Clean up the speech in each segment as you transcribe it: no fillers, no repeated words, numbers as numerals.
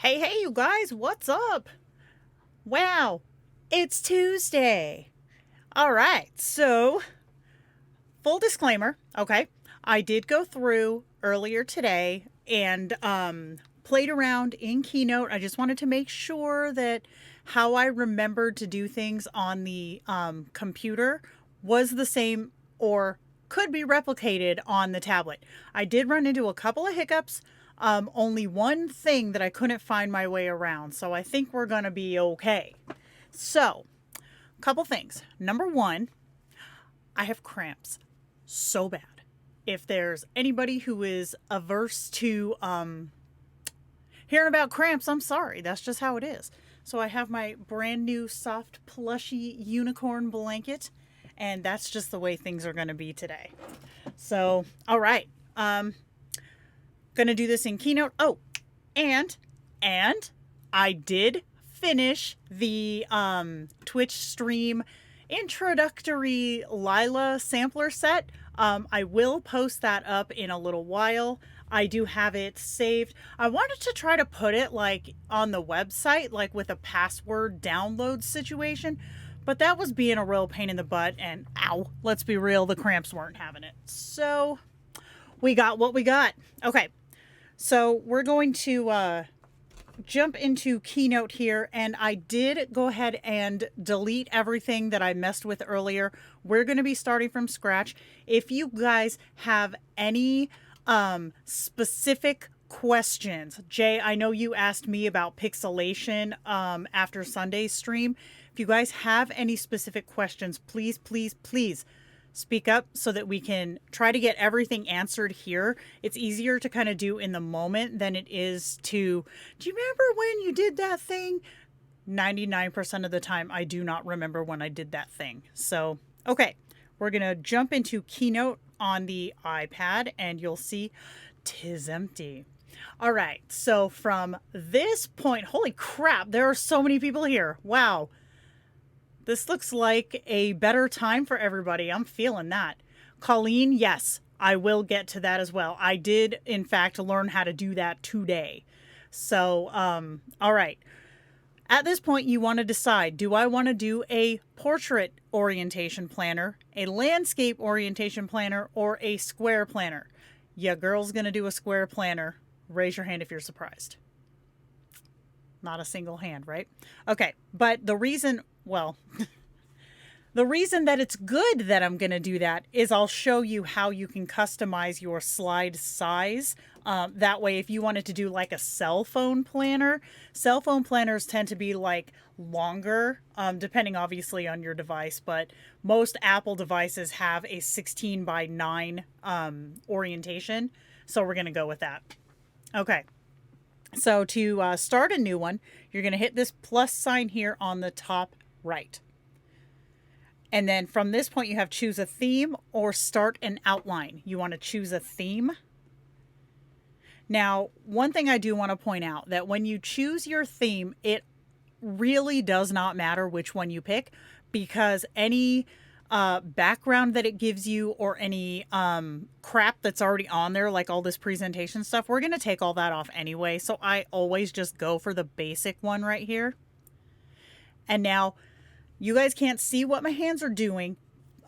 Hey, you guys, what's up? Wow, it's Tuesday. All right, so full disclaimer, okay? I did go through earlier today and played around in Keynote. I just wanted to make sure that how I remembered to do things on the computer was the same or could be replicated on the tablet. I did run into a couple of hiccups. Only one thing that I couldn't find my way around, so I think we're gonna be okay. So, couple things. Number one, I have cramps so bad. If there's anybody who is averse to hearing about cramps, I'm sorry. That's just how it is. So I have my brand new soft plushy unicorn blanket, and that's just the way things are going to be today. So, all right. Going to do this in Keynote. Oh, and I did finish the Twitch stream introductory Lila sampler set. I will post that up in a little while. I do have it saved. I wanted to try to put it like on the website, like with a password download situation, but that was being a real pain in the butt, and ow, let's be real, the cramps weren't having it. So we got what we got. Okay, so we're going to jump into Keynote here, and I did go ahead and delete everything that I messed with earlier. We're going to be starting from scratch. If you guys have any specific questions, Jay, I know you asked me about pixelation after Sunday's stream. If you guys have any specific questions, please speak up so that we can try to get everything answered here. It's easier to kind of do in the moment than it is to, do you remember when you did that thing? 99% of the time, I do not remember when I did that thing. So, okay, we're going to jump into Keynote on the iPad, and you'll see 'tis empty. All right, so from this point, holy crap, there are so many people here. Wow. This looks like a better time for everybody. I'm feeling that. Colleen, yes, I will get to that as well. I did, in fact, learn how to do that today. So, all right. At this point, you want to decide, do I want to do a portrait orientation planner, a landscape orientation planner, or a square planner? Yeah, girl's going to do a square planner. Raise your hand if you're surprised. Not a single hand, right? Okay, but the reason, well, the reason that it's good that I'm going to do that is I'll show you how you can customize your slide size. That way, if you wanted to do like a cell phone planner, cell phone planners tend to be like longer, depending obviously on your device, but most Apple devices have a 16 by 9 orientation. So we're going to go with that. Okay. So to start a new one, you're going to hit this plus sign here on the top right. And then from this point, you have choose a theme or start an outline. You want to choose a theme. Now, one thing I do want to point out that when you choose your theme, it really does not matter which one you pick, because any background that it gives you or any crap that's already on there, like all this presentation stuff, we're going to take all that off anyway. So I always just go for the basic one right here. And now you guys can't see what my hands are doing.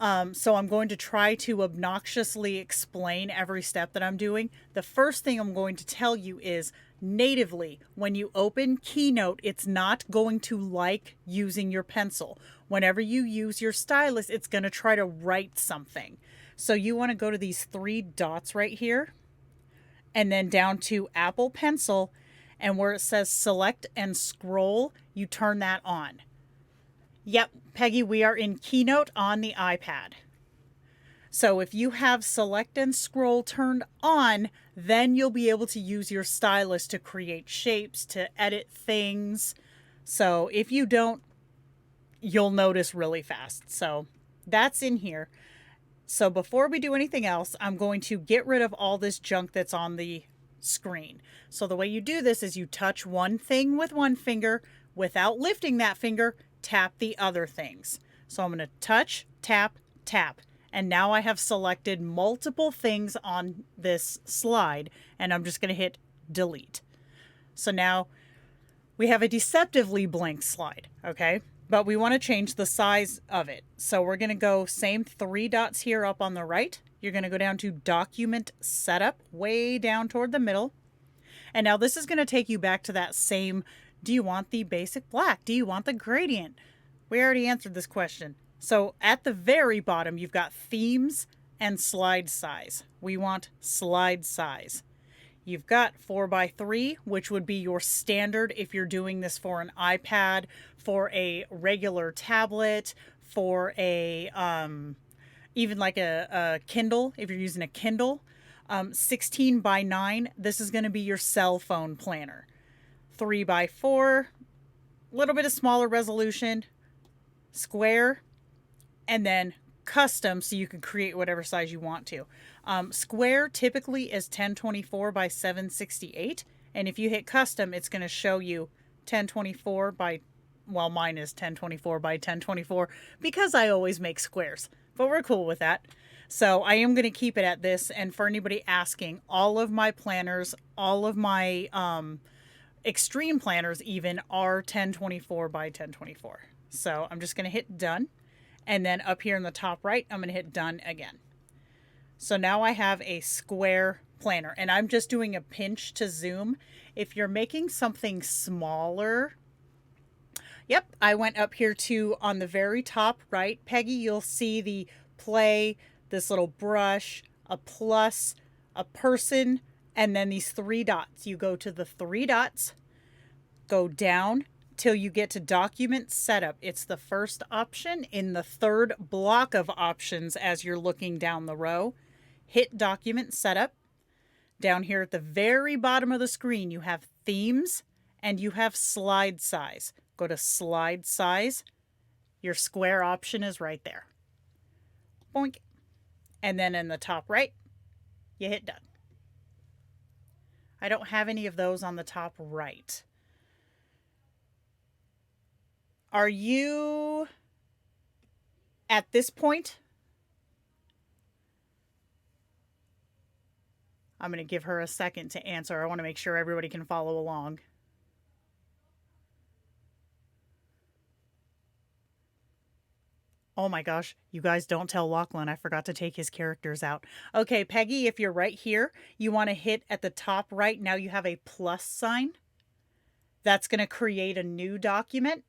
So I'm going to try to obnoxiously explain every step that I'm doing. The first thing I'm going to tell you is natively, when you open Keynote, it's not going to like using your pencil. Whenever you use your stylus, it's going to try to write something. So you want to go to these 3 dots right here and then down to Apple Pencil, and where it says select and scroll, you turn that on. Yep, Peggy, we are in Keynote on the iPad. So if you have select and scroll turned on, then you'll be able to use your stylus to create shapes, to edit things. So if you don't, you'll notice really fast. So that's in here. So before we do anything else, I'm going to get rid of all this junk that's on the screen. So the way you do this is you touch one thing with one finger. Without lifting that finger, tap the other things. So I'm going to touch, tap, tap. And now I have selected multiple things on this slide, and I'm just going to hit delete. So now We have a deceptively blank slide, okay? But we want to change the size of it. So we're going to go same 3 dots here up on the right. You're going to go down to Document Setup, way down toward the middle. And now this is going to take you back to that same, do you want the basic black? Do you want the gradient? We already answered this question. So at the very bottom, you've got themes and slide size. We want slide size. You've got 4x3, which would be your standard if you're doing this for an iPad, for a regular tablet, for a even like a Kindle, if you're using a Kindle. 16x9, this is going to be your cell phone planner. 3x4, a little bit of smaller resolution, square, and then custom, so you can create whatever size you want to. Square typically is 1024 by 768, and if you hit custom, it's going to show you 1024 by, well, mine is 1024 by 1024 because I always make squares, but we're cool with that. So I am going to keep it at this, and for anybody asking, all of my planners, all of my extreme planners even are 1024 by 1024. So I'm just going to hit done. And then up here in the top right, I'm going to hit done again. So now I have a square planner, and I'm just doing a pinch to zoom. If you're making something smaller, yep, I went up here to on the very top right, Peggy, you'll see the play, this little brush, a plus, a person, and then these 3 dots. You go to the 3 dots, go down till you get to Document Setup. It's the first option in the 3rd block of options as you're looking down the row. Hit Document Setup. Down here at the very bottom of the screen, you have themes and you have slide size. Go to slide size. Your square option is right there. Boink. And then in the top right, you hit done. I don't have any of those on the top right. Are you at this point? I'm going to give her a second to answer. I want to make sure everybody can follow along. Oh my gosh, you guys don't tell Lachlan I forgot to take his characters out. Okay, Peggy, if you're right here, you want to hit at the top right. Now you have a plus sign. That's going to create a new document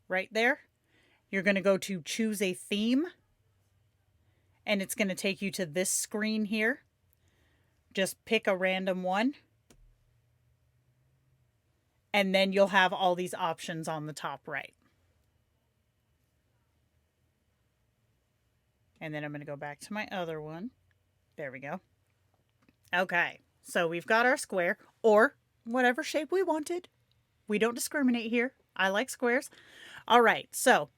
right there. You're going to go to choose a theme, and it's going to take you to this screen here. Just pick a random one, and then you'll have all these options on the top right. And then I'm going to go back to my other one. There we go. Okay, so we've got our square, or whatever shape we wanted. We don't discriminate here. I like squares. All right, so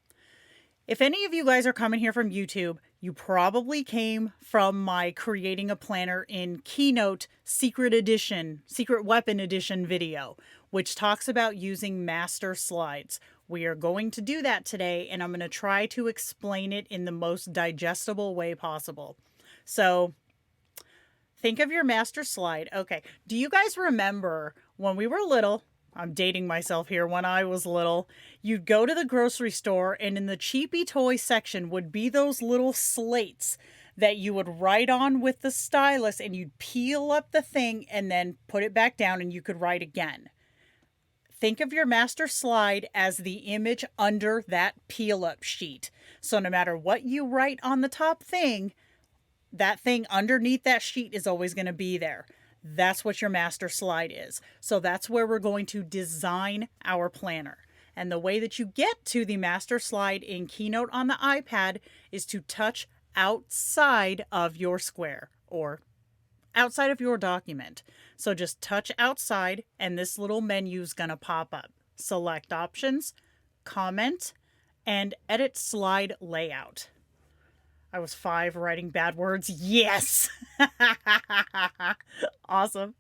if any of you guys are coming here from YouTube, you probably came from my creating a planner in Keynote Secret Edition, Secret Weapon Edition video, which talks about using master slides. We are going to do that today, and I'm going to try to explain it in the most digestible way possible. So think of your master slide. Okay, do you guys remember when we were little? I'm dating myself here. When I was little, you'd go to the grocery store, and in the cheapy toy section would be those little slates that you would write on with the stylus, and you'd peel up the thing and then put it back down, and you could write again. Think of your master slide as the image under that peel up sheet. So no matter what you write on the top thing, that thing underneath that sheet is always going to be there. That's what your master slide is. So that's where we're going to design our planner. And the way that you get to the master slide in Keynote on the iPad is to touch outside of your square or outside of your document. So just touch outside, and this little menu is going to pop up. Select options, comment, and edit slide layout. I was 5 writing bad words. Yes! Awesome.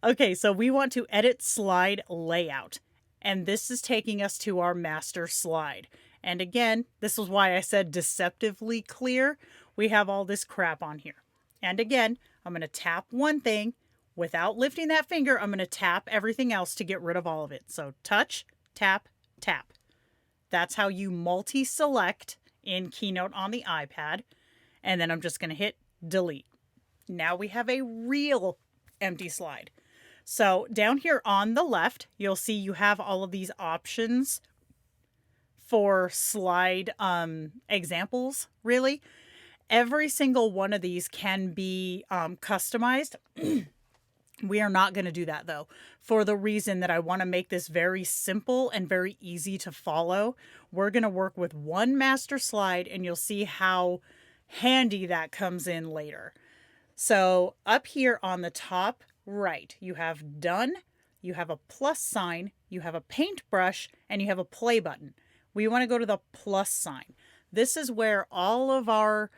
Okay, so we want to edit slide layout. And this is taking us to our master slide. And again, this is why I said deceptively clear. We have all this crap on here. And again, I'm going to tap one thing. without lifting that finger, I'm going to tap everything else to get rid of all of it. So touch, tap, tap. That's how you multi-select in Keynote on the iPad. And then I'm just going to hit delete. Now we have a real empty slide. So down here on the left, you'll see you have all of these options for slide examples, really. Every single one of these can be customized. We are not going to do that, though, for the reason that I want to make this very simple and very easy to follow. We're going to work with one master slide, and you'll see how handy that comes in later. So up here on the top right, you have done, you have a plus sign, you have a paintbrush, and you have a play button. We want to go to the plus sign. This is where all of our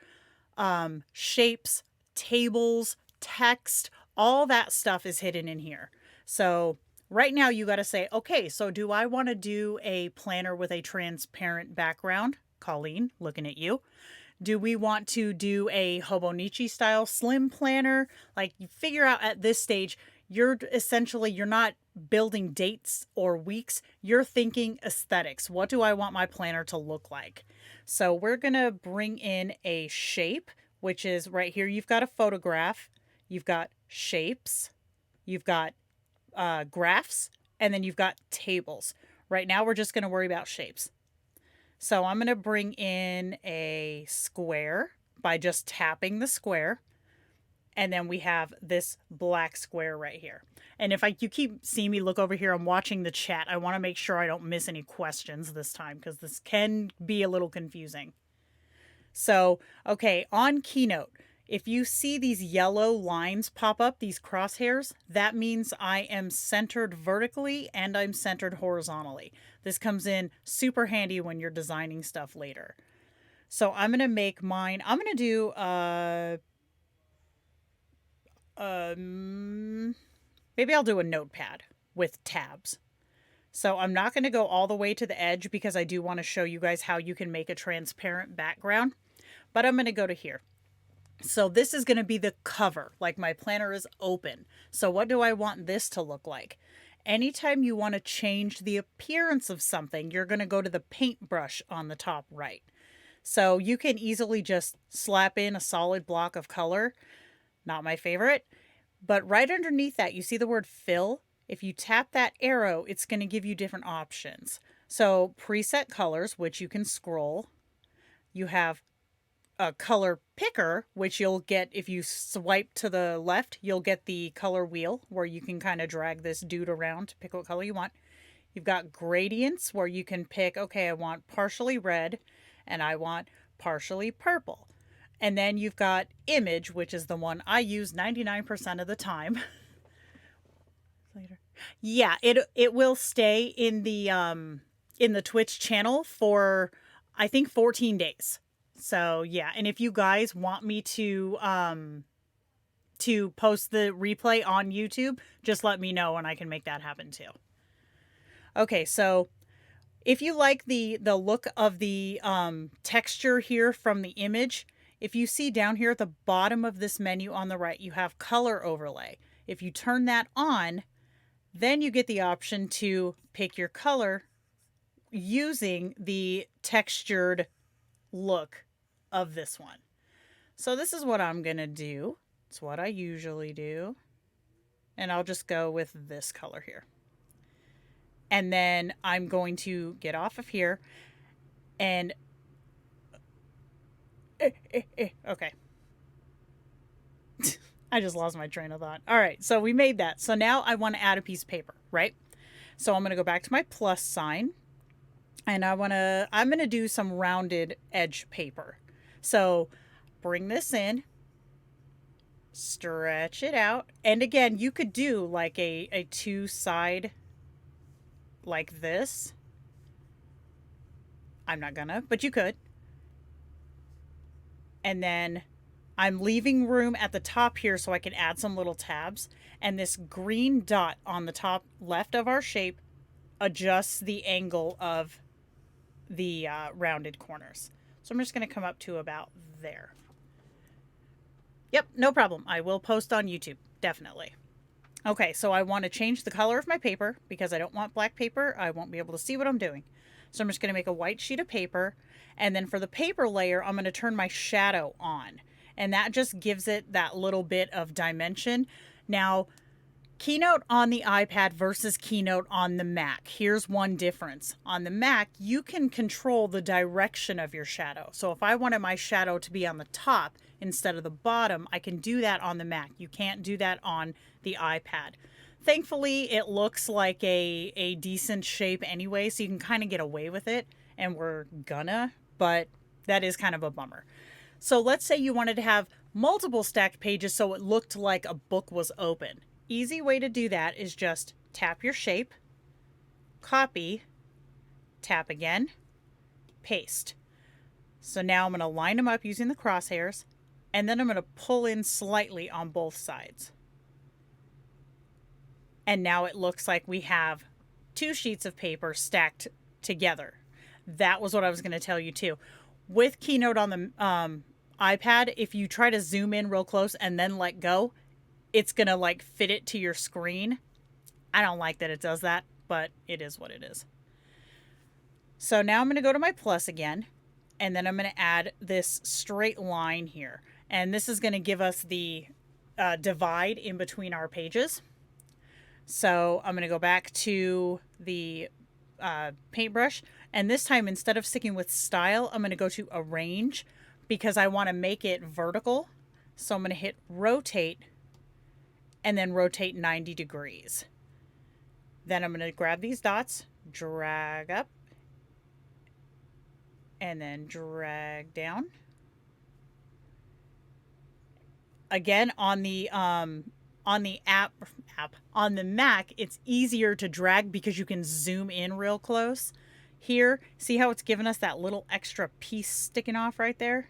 shapes, tables, text, all that stuff is hidden in here. So right now you got to say, okay, so do I want to do a planner with a transparent background? Colleen, looking at you. Do we want to do a Hobonichi style slim planner? Like, you figure out at this stage, you're not building dates or weeks. You're thinking aesthetics. What do I want my planner to look like? So we're going to bring in a shape, which is right here. You've got a photograph, you've got shapes, you've got graphs, and then you've got tables. Right now, we're just going to worry about shapes. So I'm going to bring in a square by just tapping the square. And then we have this black square right here. And if you keep seeing me look over here, I'm watching the chat. I want to make sure I don't miss any questions this time, because this can be a little confusing. So, okay, on Keynote, if you see these yellow lines pop up, these crosshairs, that means I am centered vertically and I'm centered horizontally. This comes in super handy when you're designing stuff later. So I'm going to make mine, I'm going to do maybe I'll do a notepad with tabs. So I'm not going to go all the way to the edge because I do want to show you guys how you can make a transparent background, but I'm going to go to here. So this is going to be the cover, like my planner is open. So what do I want this to look like? Anytime you want to change the appearance of something, you're going to go to the paintbrush on the top right. So you can easily just slap in a solid block of color. Not my favorite, but right underneath that, you see the word fill. If you tap that arrow, it's going to give you different options. So preset colors, which you can scroll. You have a color picker, which you'll get if you swipe to the left, you'll get the color wheel where you can kind of drag this dude around to pick what color you want. You've got gradients where you can pick, okay, I want partially red and I want partially purple. And then you've got image, which is the one I use 99% of the time. Later. Yeah, it will stay in the Twitch channel for, I think, 14 days. So yeah, and if you guys want me to post the replay on YouTube, just let me know and I can make that happen too. Okay, so if you like the look of the texture here from the image, if you see down here at the bottom of this menu on the right, you have color overlay. If you turn that on, then you get the option to pick your color using the textured look of this one. So this is what I'm going to do. It's what I usually do. And I'll just go with this color here. And then I'm going to get off of here and okay. I just lost my train of thought. All right, so we made that. So now I want to add a piece of paper, right? So I'm going to go back to my plus sign and I'm going to do some rounded edge paper. So bring this in, stretch it out. And again, you could do like a two-side like this. I'm not gonna, but you could. And then I'm leaving room at the top here so I can add some little tabs. And this green dot on the top left of our shape adjusts the angle of the rounded corners. So I'm just going to come up to about there. Yep, no problem. I will post on YouTube, definitely. Okay, so I want to change the color of my paper because I don't want black paper. I won't be able to see what I'm doing. So I'm just going to make a white sheet of paper. And then for the paper layer, I'm going to turn my shadow on. And that just gives it that little bit of dimension. Now, Keynote on the iPad versus Keynote on the Mac. Here's one difference. On the Mac, you can control the direction of your shadow. So if I wanted my shadow to be on the top instead of the bottom, I can do that on the Mac. You can't do that on the iPad. Thankfully, it looks like a decent shape anyway, so you can kind of get away with it, and we're gonna, but that is kind of a bummer. So let's say you wanted to have multiple stacked pages so it looked like a book was open. Easy way to do that is just tap your shape, copy, tap again, paste. So now I'm going to line them up using the crosshairs, and then I'm going to pull in slightly on both sides. And now it looks like we have two sheets of paper stacked together. That was what I was going to tell you too. With Keynote on the iPad, if you try to zoom in real close and then let go, it's going to like fit it to your screen. I don't like that it does that, but it is what it is. So now I'm going to go to my plus again, and then I'm going to add this straight line here. And this is going to give us the divide in between our pages. So I'm going to go back to the paintbrush, and this time instead of sticking with style, I'm going to go to arrange because I want to make it vertical. So I'm going to hit rotate and then rotate 90 degrees. Then I'm going to grab these dots, drag up, and then drag down. Again, on the app on the Mac, it's easier to drag because you can zoom in real close. Here, see how it's given us that little extra piece sticking off right there?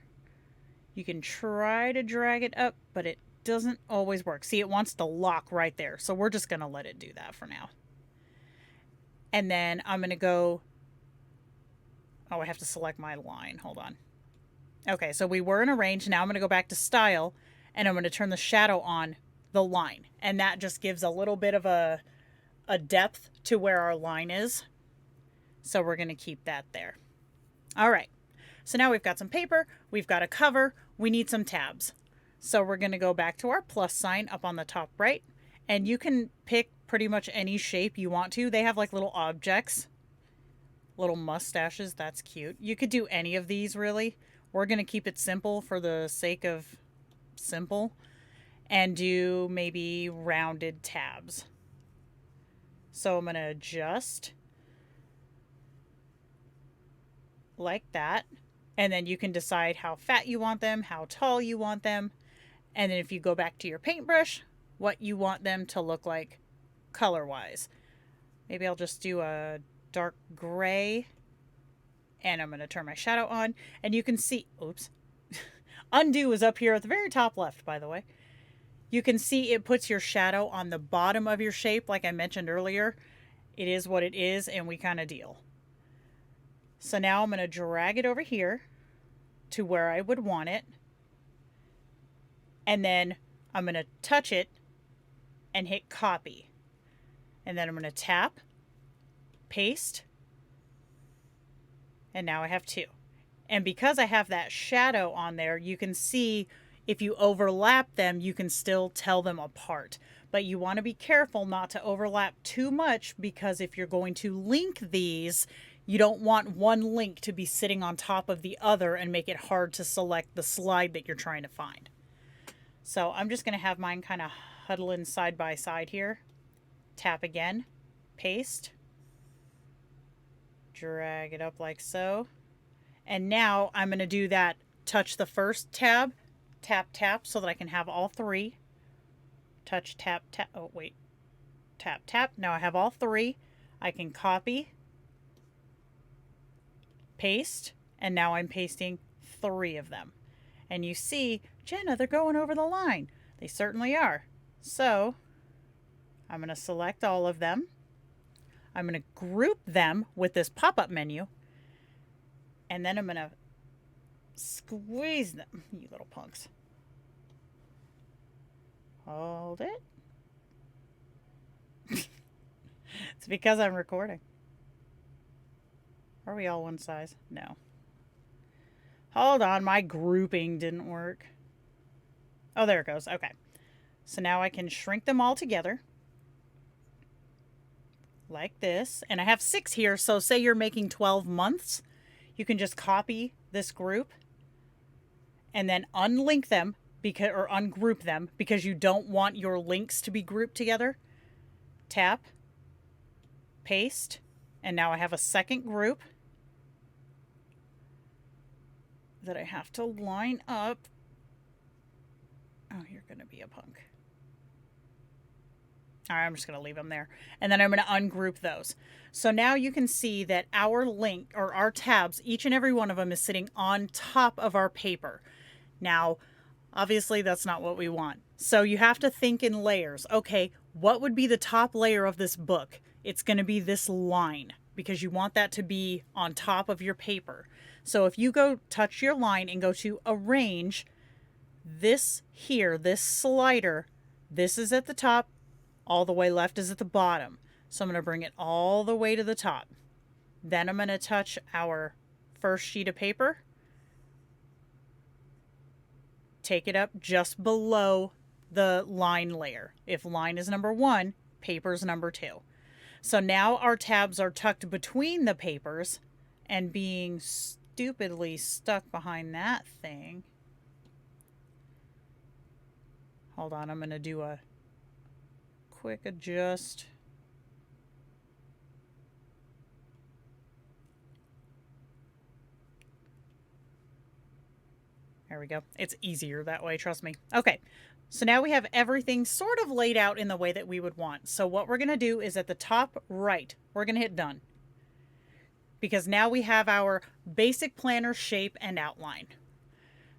You can try to drag it up, but it doesn't always work. See, it wants to lock right there. So we're just going to let it do that for now. And then I'm going to go... Oh, I have to select my line. Hold on. Okay, so we were in arrange. Now I'm going to go back to style, and I'm going to turn the shadow on the line. And that just gives a little bit of a depth to where our line is. So we're going to keep that there. All right. So now we've got some paper. We've got a cover. We need some tabs. So we're going to go back to our plus sign up on the top right, and you can pick pretty much any shape you want to. They have like little objects, little mustaches. That's cute. You could do any of these really. We're going to keep it simple for the sake of simple and do maybe rounded tabs. So I'm going to adjust like that. And then you can decide how fat you want them, how tall you want them. And then if you go back to your paintbrush, what you want them to look like color-wise. Maybe I'll just do a dark gray. And I'm going to turn my shadow on. And you can see, oops. Undo is up here at the very top left, by the way. You can see it puts your shadow on the bottom of your shape, like I mentioned earlier. It is what it is, and we kind of deal. So now I'm going to drag it over here to where I would want it. And then I'm going to touch it and hit copy. And then I'm going to tap, paste, and now I have two. And because I have that shadow on there, you can see if you overlap them, you can still tell them apart. But you want to be careful not to overlap too much, because if you're going to link these, you don't want one link to be sitting on top of the other and make it hard to select the slide that you're trying to find. So I'm just going to have mine kind of huddling side by side here. Tap again, paste, drag it up like so. And now I'm going to do that, touch the first tab, tap, tap, so that I can have all three. Touch, tap, tap, oh wait, tap, tap. Now I have all three. I can copy, paste, and now I'm pasting three of them. And you see, Jenna, they're going over the line. They certainly are. So I'm going to select all of them. I'm going to group them with this pop-up menu. And then I'm going to squeeze them, you little punks. Hold it. It's because I'm recording. Are we all one size? No. Hold on, my grouping didn't work. Oh, there it goes. Okay. So now I can shrink them all together. Like this. And I have 6 here, so say you're making 12 months. You can just copy this group and then unlink them or ungroup them because you don't want your links to be grouped together. Tap, paste, and now I have a second group that I have to line up. Oh, you're going to be a punk. All right, I'm just going to leave them there. And then I'm going to ungroup those. So now you can see that our link or our tabs, each and every one of them is sitting on top of our paper. Now, obviously that's not what we want. So you have to think in layers. Okay, what would be the top layer of this book? It's going to be this line because you want that to be on top of your paper. So if you go touch your line and go to arrange, this here, this slider, this is at the top, all the way left is at the bottom. So I'm going to bring it all the way to the top. Then I'm going to touch our first sheet of paper. Take it up just below the line layer. If line is number 1, paper's number 2. So now our tabs are tucked between the papers and being stupidly stuck behind that thing. Hold on, I'm going to do a quick adjust. There we go. It's easier that way, trust me. Okay, so now we have everything sort of laid out in the way that we would want. So what we're going to do is at the top right, we're going to hit done. Because now we have our basic planner shape and outline.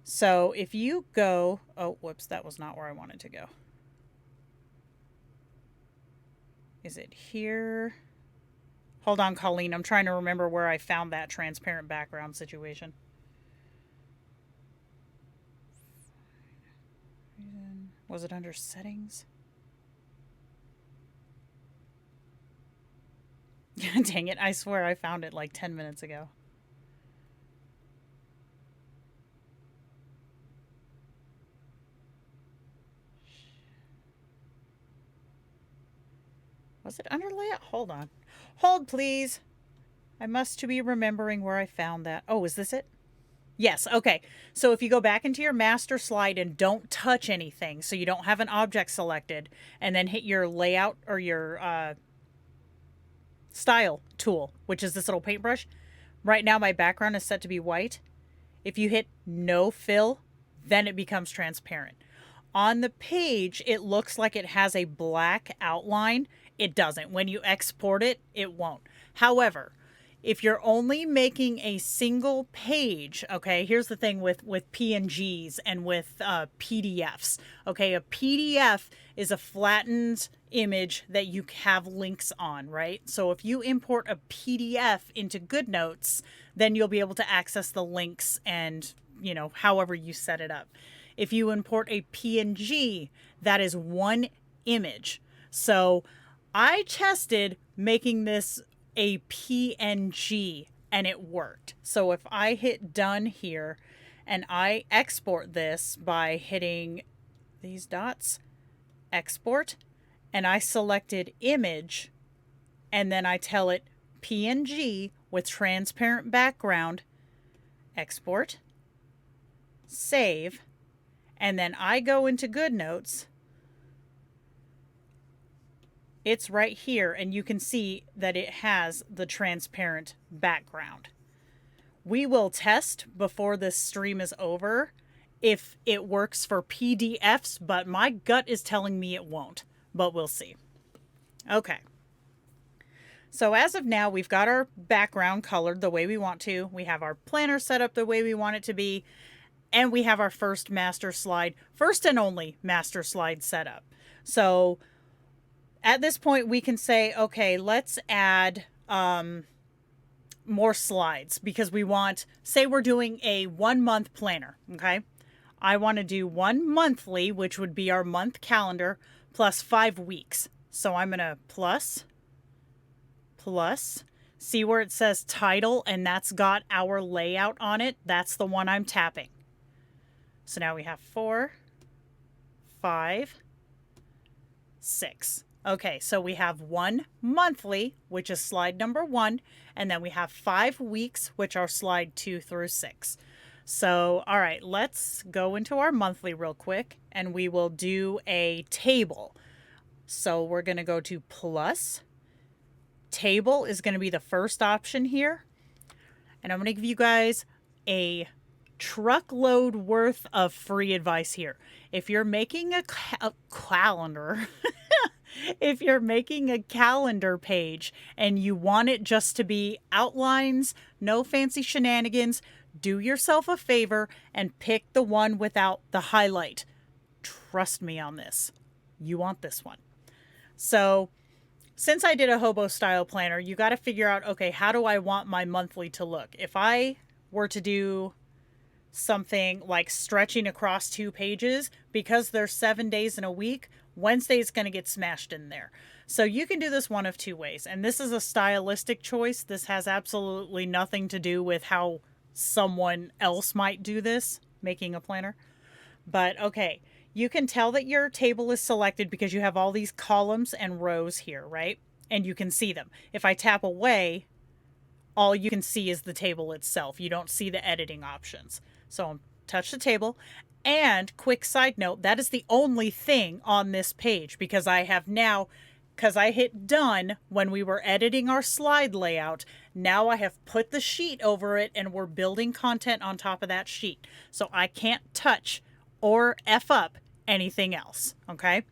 So if you go, oh, whoops, that was not where I wanted to go. Is it here? Hold on, Colleen. I'm trying to remember where I found that transparent background situation. Was it under settings? Dang it. I swear I found it like 10 minutes ago. Was it under layout? Hold on. Hold, please. I must be remembering where I found that. Oh, is this it? Yes, okay. So if you go back into your master slide and don't touch anything, so you don't have an object selected, and then hit your layout or your style tool, which is this little paintbrush. Right now my background is set to be white. If you hit no fill, then it becomes transparent. On the page, it looks like it has a black outline. It doesn't. When you export it, it won't. However, if you're only making a single page, okay, here's the thing with PNGs and with PDFs. Okay, a PDF is a flattened image that you have links on, right? So if you import a PDF into Goodnotes, then you'll be able to access the links and, you know, however you set it up. If you import a PNG, that is one image. So I tested making this a PNG and it worked. So if I hit done here and I export this by hitting these dots, export, and I selected image, and then I tell it PNG with transparent background, export, save, and then I go into Goodnotes, it's right here, and you can see that it has the transparent background. We will test before this stream is over if it works for PDFs, but my gut is telling me it won't, but we'll see. Okay. So as of now, we've got our background colored the way we want to. We have our planner set up the way we want it to be. And we have our first master slide, first and only master slide set up. So at this point, we can say, okay, let's add more slides because we want, say we're doing a 1-month planner, okay? I want to do 1 monthly, which would be our month calendar, plus 5 weeks. So I'm going to plus plus. See where it says title and that's got our layout on it? That's the one I'm tapping. So now we have 4, 5, 6. Okay, so we have 1 monthly, which is slide number 1, and then we have 5 weeks, which are slide 2 through 6. So, all right, let's go into our monthly real quick, and we will do a table. So we're going to go to plus. Table is going to be the first option here. And I'm going to give you guys a truckload worth of free advice here. If you're making a calendar, if you're making a calendar page and you want it just to be outlines, no fancy shenanigans, do yourself a favor and pick the one without the highlight. Trust me on this. You want this one. So since I did a hobo style planner, you got to figure out, okay, how do I want my monthly to look? If I were to do something like stretching across 2 pages, because there's 7 days in a week, Wednesday is going to get smashed in there. So you can do this one of 2 ways. And this is a stylistic choice. This has absolutely nothing to do with how someone else might do this, making a planner. But okay, you can tell that your table is selected because you have all these columns and rows here, right? And you can see them. If I tap away, all you can see is the table itself. You don't see the editing options. So I'll touch the table. And quick side note, that is the only thing on this page because I have now, because I hit done when we were editing our slide layout, now I have put the sheet over it and we're building content on top of that sheet. So I can't touch or F up anything else, okay?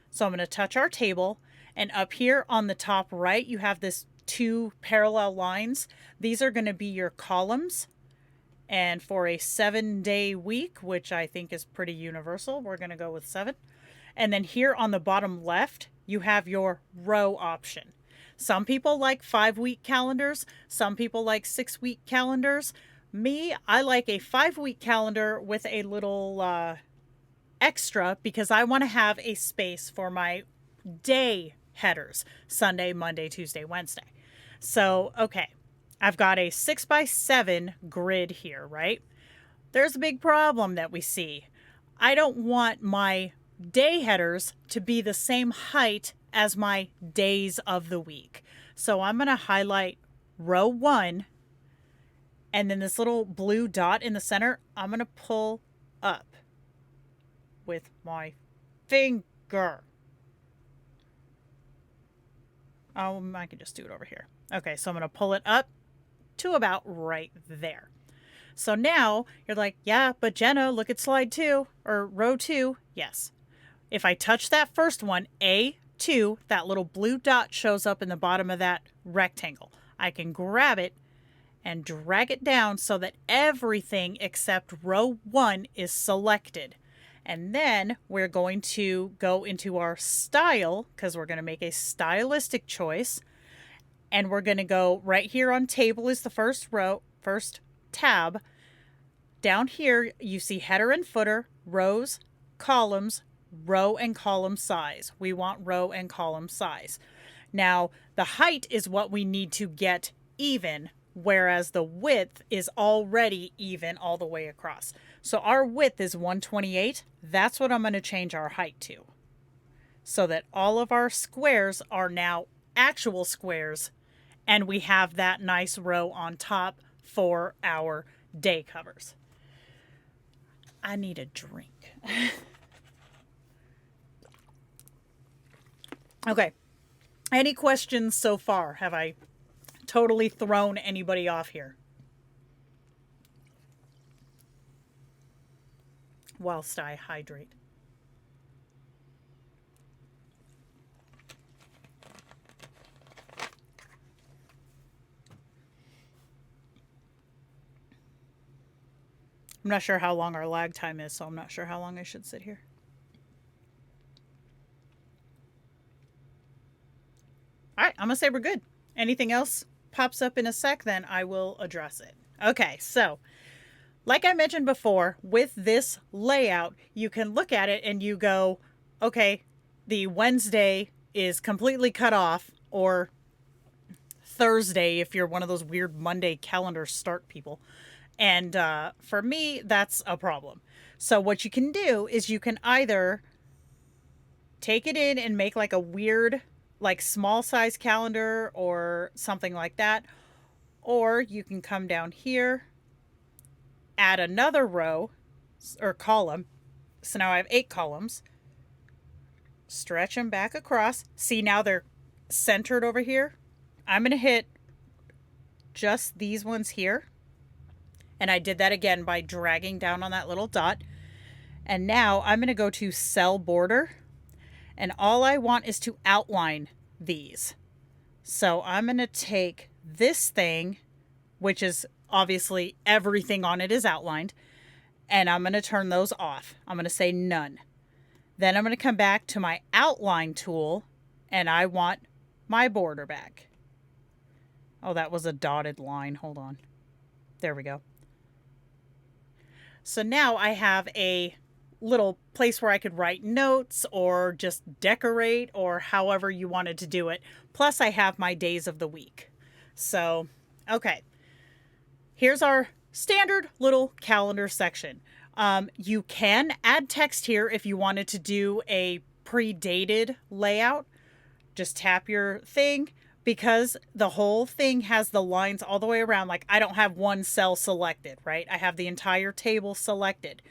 So I'm going to touch our table, and up here on the top right, you have this 2 parallel lines. These are going to be your columns. And for a 7-day week, which I think is pretty universal, we're going to go with 7. And then here on the bottom left, you have your row option. Some people like 5-week calendars. Some people like 6-week calendars. Me, I like a 5-week calendar with a little extra because I want to have a space for my day headers. Sunday, Monday, Tuesday, Wednesday. So, okay. I've got a 6x7 grid here, right? There's a big problem that we see. I don't want my day headers to be the same height as my days of the week. So I'm going to highlight row 1, and then this little blue dot in the center, I'm going to pull up with my finger. Oh, I can just do it over here. Okay, so I'm going to pull it up to about right there. So now you're like, yeah, but Jenna, look at slide 2 or row 2. Yes. If I touch that first one, A2, that little blue dot shows up in the bottom of that rectangle. I can grab it and drag it down so that everything except row 1 is selected. And then we're going to go into our style because we're going to make a stylistic choice. And we're going to go right here on table is the first row, first tab. Down here, you see header and footer, rows, columns, row and column size. We want row and column size. Now, the height is what we need to get even, whereas the width is already even all the way across. So our width is 128. That's what I'm going to change our height to, so that all of our squares are now actual squares, and we have that nice row on top for our day covers. I need a drink. Okay. Any questions so far? Have I totally thrown anybody off here? Whilst I hydrate. I'm not sure how long our lag time is, so I'm not sure how long I should sit here. All right, I'm going to say we're good. Anything else pops up in a sec, then I will address it. Okay, so like I mentioned before, with this layout, you can look at it and you go, okay, the Wednesday is completely cut off, or Thursday if you're one of those weird Monday calendar start people. And for me, that's a problem. So what you can do is you can either take it in and make like a weird, like small size calendar or something like that. Or you can come down here, add another row or column. So now I have 8 columns. Stretch them back across. See, now they're centered over here. I'm going to hit just these ones here. And I did that again by dragging down on that little dot. And now I'm going to go to cell border. And all I want is to outline these. So I'm going to take this thing, which is obviously everything on it is outlined, and I'm going to turn those off. I'm going to say none. Then I'm going to come back to my outline tool, and I want my border back. Oh, that was a dotted line. Hold on. There we go. So now I have a little place where I could write notes or just decorate or however you wanted to do it. Plus I have my days of the week. So, okay. Here's our standard little calendar section. You can add text here if you wanted to do a pre-dated layout. Just tap your thing, because the whole thing has the lines all the way around. Like, I don't have one cell selected, right? I have the entire table selected.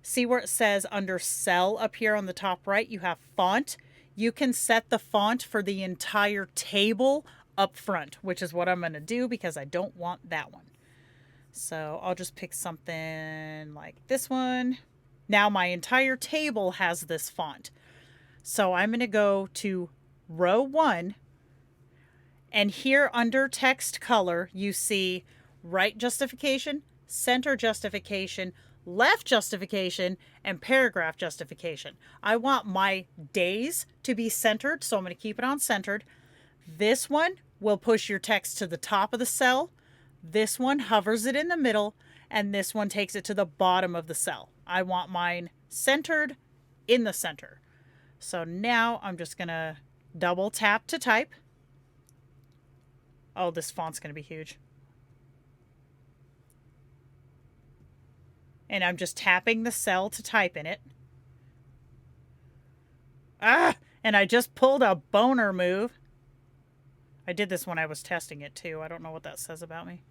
See where it says under cell up here on the top right, you have font. You can set the font for the entire table up front, which is what I'm going to do because I don't want that one. So I'll just pick something like this one. Now my entire table has this font. So I'm going to go to row 1. And here under text color, you see right justification, center justification, left justification, and paragraph justification. I want my days to be centered, so I'm going to keep it on centered. This one will push your text to the top of the cell. This one hovers it in the middle, and this one takes it to the bottom of the cell. I want mine centered in the center. So now I'm just going to double tap to type. Oh, this font's going to be huge. And I'm just tapping the cell to type in it. And I just pulled a boner move. I did this when I was testing it too. I don't know what that says about me.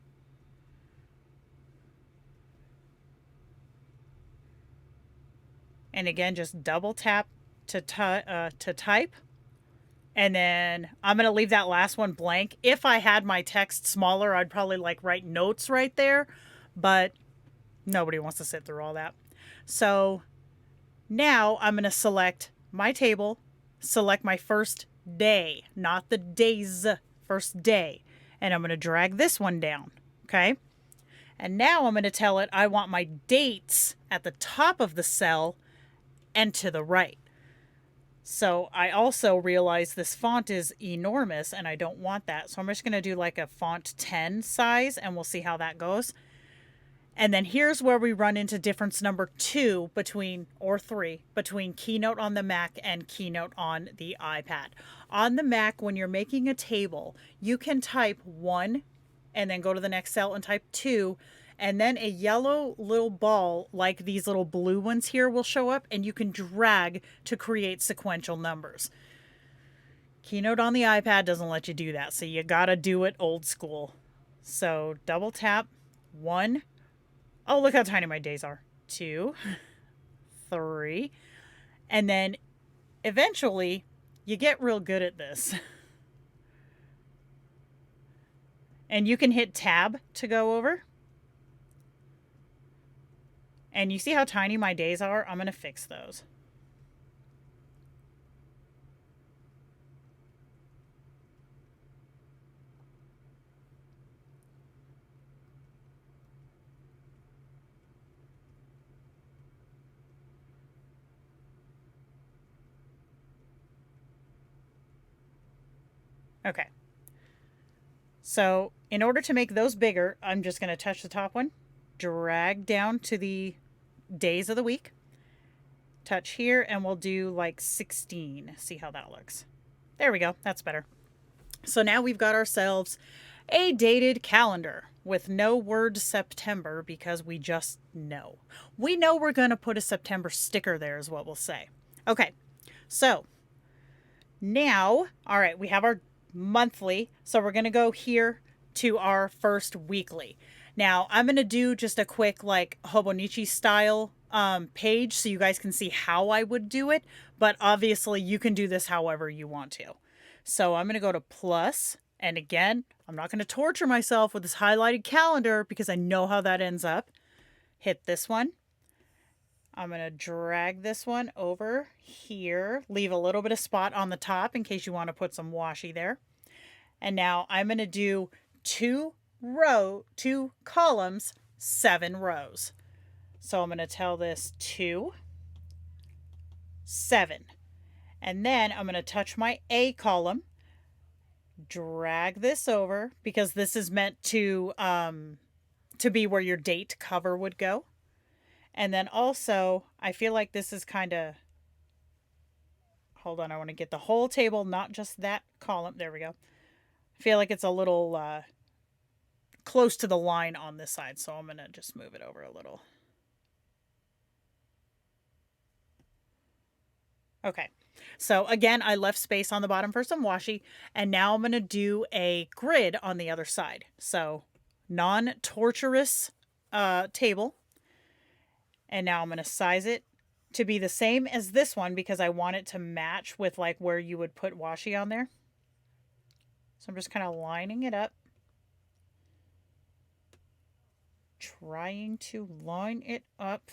And again, just double tap to type. And then I'm going to leave that last one blank. If I had my text smaller, I'd probably like write notes right there. But nobody wants to sit through all that. So now I'm going to select my table, select my first day, not the days, first day. And I'm going to drag this one down. Okay. And now I'm going to tell it I want my dates at the top of the cell and to the right. So I also realize this font is enormous and I don't want that. So I'm just going to do like a font 10 size and we'll see how that goes. And then here's where we run into difference number 2 between, or 3, between Keynote on the Mac and Keynote on the iPad. On the Mac, when you're making a table, you can type 1 and then go to the next cell and type 2. And then a yellow little ball, like these little blue ones here, will show up and you can drag to create sequential numbers. Keynote on the iPad doesn't let you do that, so you gotta do it old school. So double tap 1. Oh, look how tiny my days are. 2, 3. And then eventually you get real good at this. And you can hit tab to go over. And you see how tiny my days are? I'm going to fix those. Okay. So in order to make those bigger, I'm just going to touch the top one, drag down to the days of the week, touch here, and we'll do like 16. See how that looks. There we go. That's better. So now we've got ourselves a dated calendar with no word September because we just know. We know we're going to put a September sticker there is what we'll say. Okay, so now, all right, we have our monthly. So we're going to go here to our first weekly. Now I'm going to do just a quick like Hobonichi style page so you guys can see how I would do it. But obviously you can do this however you want to. So I'm going to go to plus. And again, I'm not going to torture myself with this highlighted calendar because I know how that ends up. Hit this one. I'm going to drag this one over here. Leave a little bit of spot on the top in case you want to put some washi there. And now I'm going to do two columns, 7 rows. So I'm going to tell this 2, 7. And then I'm going to touch my A column, drag this over because this is meant to be where your date cover would go. And then also, I feel like this is kind of, hold on, I want to get the whole table, not just that column. There we go. I feel like it's a little close to the line on this side, so I'm going to just move it over a little. Okay, so again, I left space on the bottom for some washi, and now I'm going to do a grid on the other side. So non-torturous table. And now I'm going to size it to be the same as this one because I want it to match with like where you would put washi on there. So I'm just kind of lining it up. Trying to line it up.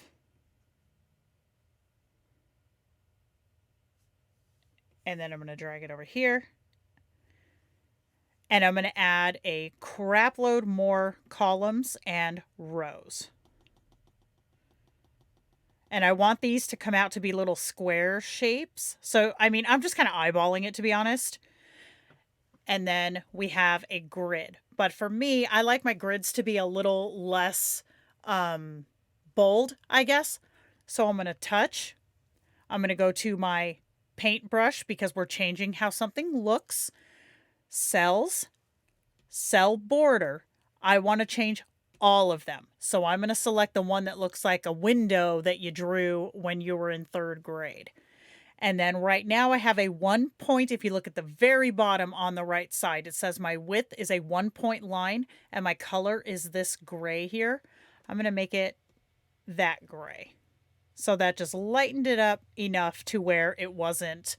And then I'm going to drag it over here. And I'm going to add a crap load more columns and rows. And I want these to come out to be little square shapes. So, I mean, I'm just kind of eyeballing it, to be honest. And then we have a grid. But for me, I like my grids to be a little less bold, I guess. So I'm going to touch. I'm going to go to my paintbrush because we're changing how something looks. Cells, cell border. I want to change all of them. So I'm going to select the one that looks like a window that you drew when you were in 3rd grade. And then right now I have a 1 point. If you look at the very bottom on the right side, it says my width is a 1 point line and my color is this gray here. I'm going to make it that gray. So that just lightened it up enough to where it wasn't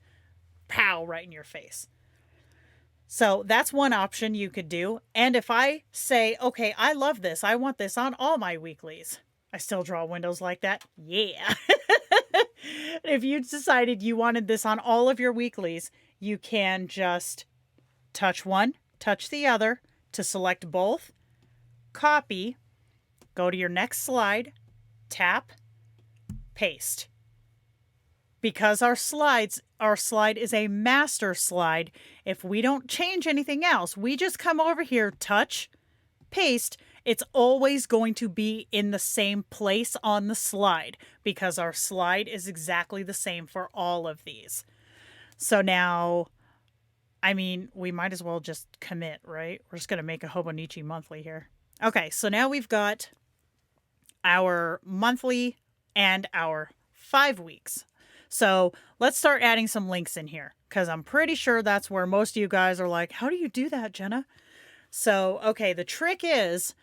pow right in your face. So that's one option you could do. And if I say, okay, I love this, I want this on all my weeklies. I still draw windows like that. Yeah. If you decided you wanted this on all of your weeklies, you can just touch one, touch the other to select both, copy, go to your next slide, tap, paste. Because our slide is a master slide, if we don't change anything else, we just come over here, touch, paste, it's always going to be in the same place on the slide because our slide is exactly the same for all of these. So now, I mean, we might as well just commit, right? We're just going to make a Hobonichi monthly here. Okay, so now we've got our monthly and our 5 weeks. So let's start adding some links in here because I'm pretty sure that's where most of you guys are like, how do you do that, Jenna? So, okay, the trick is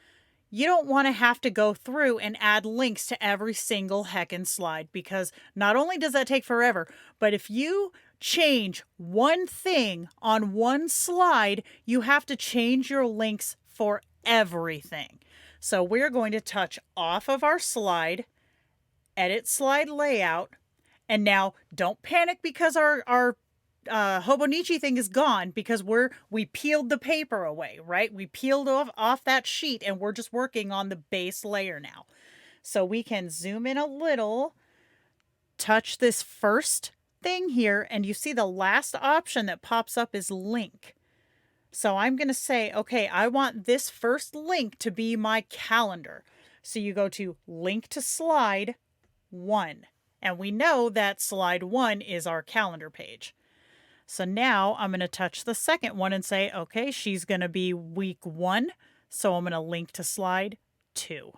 you don't want to have to go through and add links to every single heckin' slide because not only does that take forever, but if you change one thing on one slide, you have to change your links for everything. So we're going to touch off of our slide, edit slide layout, and now don't panic because our Hobonichi thing is gone because we peeled the paper away, right? We peeled off that sheet and we're just working on the base layer now. So we can zoom in a little, touch this first thing here, and you see the last option that pops up is link. So I'm going to say, okay, I want this first link to be my calendar. So you go to link to slide 1. And we know that slide 1 is our calendar page. So now I'm going to touch the second one and say, okay, she's going to be week 1. So I'm going to link to slide 2.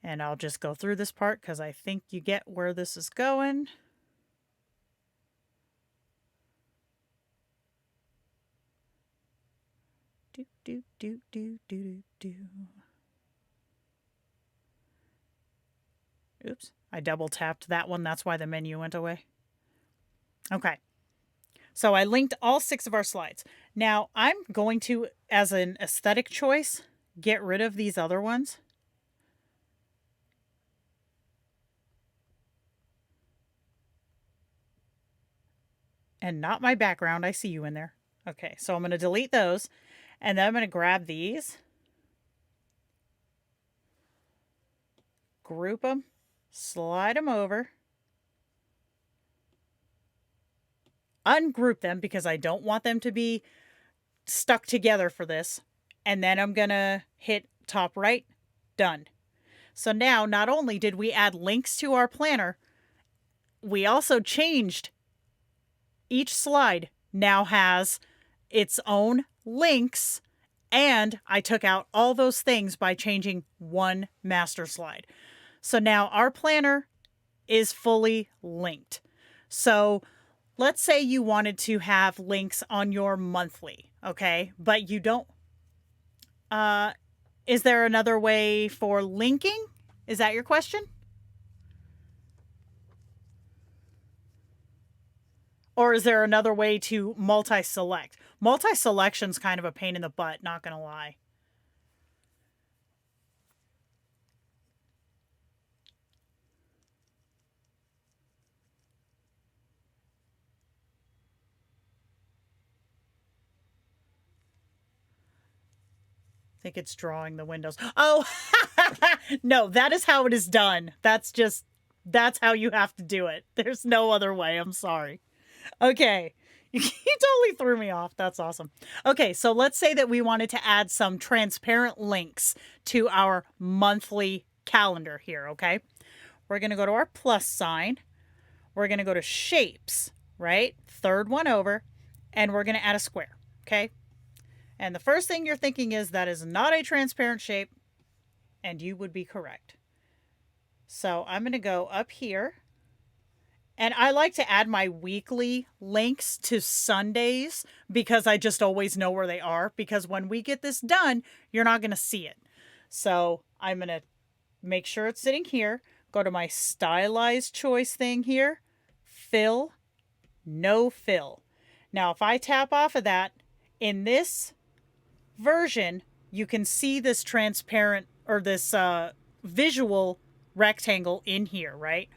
And I'll just go through this part because I think you get where this is going. Do, do, do, do, do, do. Oops, I double tapped that one. That's why the menu went away. Okay. So I linked all 6 of our slides. Now I'm going to, as an aesthetic choice, get rid of these other ones. And not my background. I see you in there. Okay, so I'm going to delete those. And then I'm going to grab these. Group them. Slide them over. Ungroup them because I don't want them to be stuck together for this. And then I'm going to hit top right. Done. So now not only did we add links to our planner, we also changed. Each slide now has its own links, and I took out all those things by changing one master slide. So now our planner is fully linked. So let's say you wanted to have links on your monthly, okay? But you don't. Is there another way for linking? Is that your question? Or is there another way to multi-select? Multi-selection's kind of a pain in the butt, not going to lie. I think it's drawing the windows. Oh, no, that is how it is done. That's how you have to do it. There's no other way. I'm sorry. Okay. You totally threw me off. That's awesome. Okay, so let's say that we wanted to add some transparent links to our monthly calendar here, okay? We're going to go to our plus sign. We're going to go to shapes, right? Third one over, and we're going to add a square, okay? And the first thing you're thinking is that is not a transparent shape, and you would be correct. So I'm going to go up here. And I like to add my weekly links to Sundays because I just always know where they are. Because when we get this done, you're not going to see it. So I'm going to make sure it's sitting here. Go to my stylized choice thing here. Fill. No fill. Now, if I tap off of that, in this version, you can see this transparent or this visual rectangle in here, right?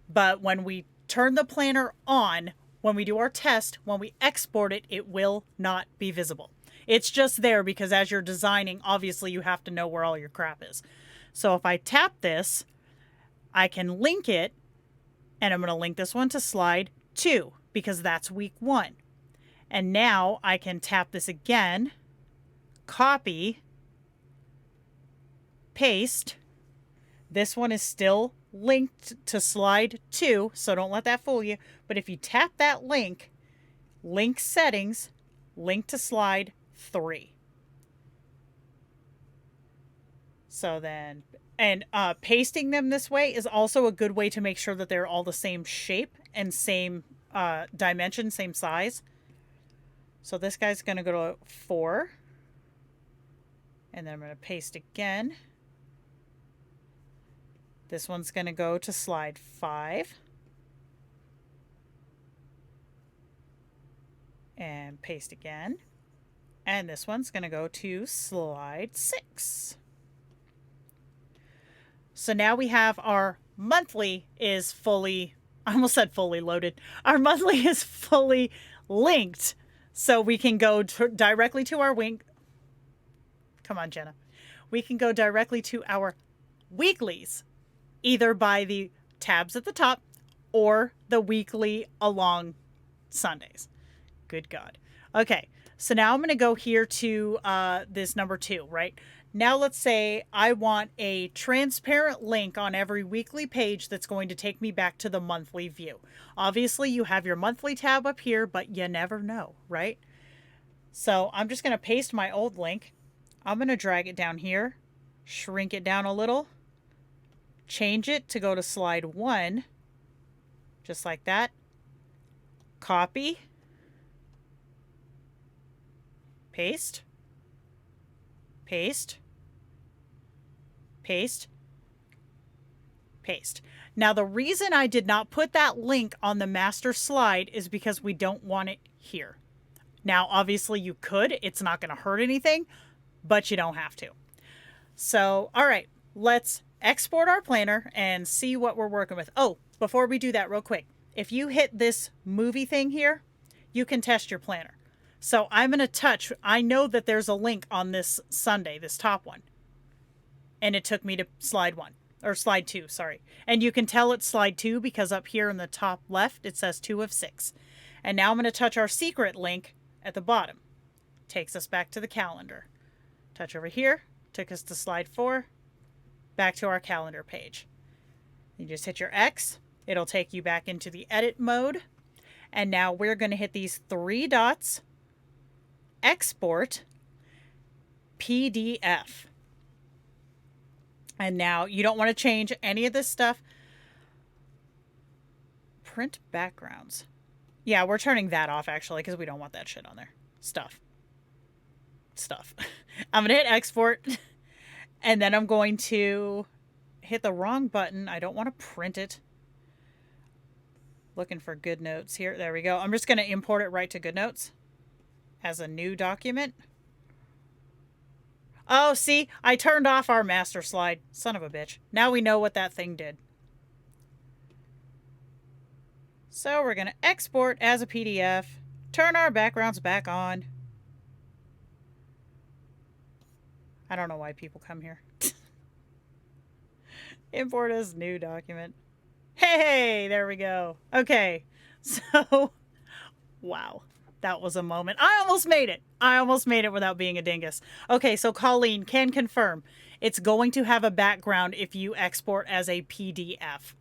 But when we turn the planner on, when we do our test, when we export it, it will not be visible. It's just there because as you're designing, obviously you have to know where all your crap is. So if I tap this, I can link it, and I'm going to link this one to slide 2 because that's week 1. And now I can tap this again, copy, paste. This one is still linked to slide 2, so don't let that fool you. But if you tap that link, link settings, link to slide 3. So then, and pasting them this way is also a good way to make sure that they're all the same shape and same dimension, same size. So this guy's going to go to 4. And then I'm going to paste again. This one's going to go to slide 5. And paste again. And this one's going to go to slide 6. So now we have our monthly is fully, I almost said fully loaded. Our monthly is fully linked. So we can go directly to our Come on, Jenna. We can go directly to our weeklies, either by the tabs at the top or the weekly along Sundays. Good God. Okay, so now I'm going to go here to this number 2, right? Now let's say I want a transparent link on every weekly page that's going to take me back to the monthly view. Obviously, you have your monthly tab up here, but you never know, right? So I'm just going to paste my old link. I'm going to drag it down here, shrink it down a little, change it to go to slide 1, just like that. Copy, paste, paste, paste, paste. Now the reason I did not put that link on the master slide is because we don't want it here. Now obviously you could, it's not going to hurt anything, but you don't have to. So, all right, let's export our planner and see what we're working with. Oh, before we do that real quick, if you hit this movie thing here, you can test your planner. So I'm going to touch, I know that there's a link on this Sunday, this top one. And it took me to slide 1, or slide 2, sorry. And you can tell it's slide 2 because up here in the top left, it says 2 of 6. And now I'm going to touch our secret link at the bottom. Takes us back to the calendar. Touch over here, took us to slide 4, back to our calendar page. You just hit your X, it'll take you back into the edit mode. And now we're going to hit these 3 dots, export, PDF. And now you don't want to change any of this stuff. Print backgrounds. Yeah, we're turning that off actually because we don't want that shit on there. Stuff. I'm going to hit export and then I'm going to hit the wrong button. I don't want to print it. Looking for Goodnotes here. There we go. I'm just going to import it right to Goodnotes as a new document. Oh, see, I turned off our master slide. Son of a bitch. Now we know what that thing did. So we're going to export as a PDF, turn our backgrounds back on. I don't know why people come here. Import as new document. Hey, there we go. Okay, so, wow. That was a moment. I almost made it. I almost made it without being a dingus. Okay, so Colleen can confirm. It's going to have a background if you export as a PDF.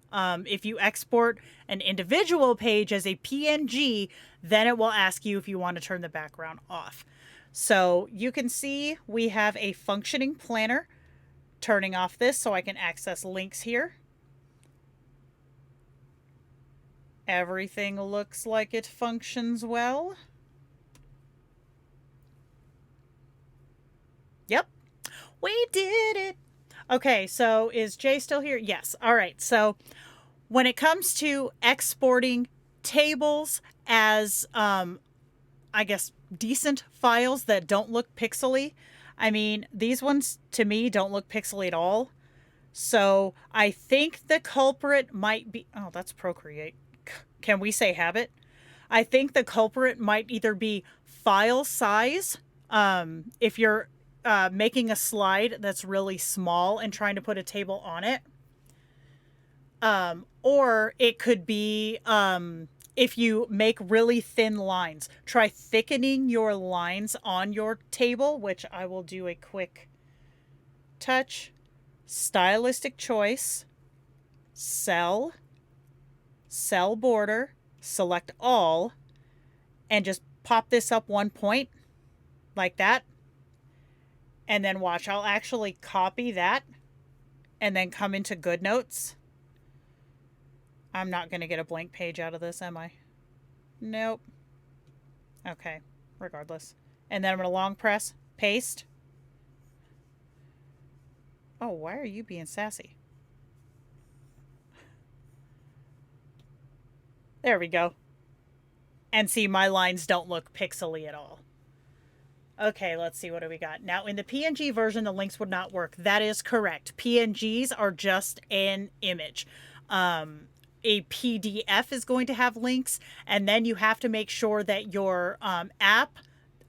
If you export an individual page as a PNG, then it will ask you if you want to turn the background off. So you can see we have a functioning planner. Turning off this so I can access links here. Everything looks like it functions well. Yep, we did it. Okay, so is Jay still here? Yes. All right, so when it comes to exporting tables as, I guess, decent files that don't look pixely, I mean, these ones to me don't look pixely at all. So I think the culprit might be, oh, that's Procreate. Can we say habit? I think the culprit might either be file size. If you're making a slide that's really small and trying to put a table on it. Or it could be if you make really thin lines. Try thickening your lines on your table, which I will do a quick touch. Stylistic choice. Cell border, select all, and just pop this up 1 point like that. And then watch, I'll actually copy that and then come into Goodnotes. I'm not going to get a blank page out of this, am I? Nope. Okay, regardless. And then I'm going to long press, paste. Oh, why are you being sassy? There we go. And see, my lines don't look pixely at all. Okay, let's see, what do we got? Now, in the PNG version, the links would not work. That is correct. PNGs are just an image. A PDF is going to have links, and then you have to make sure that your app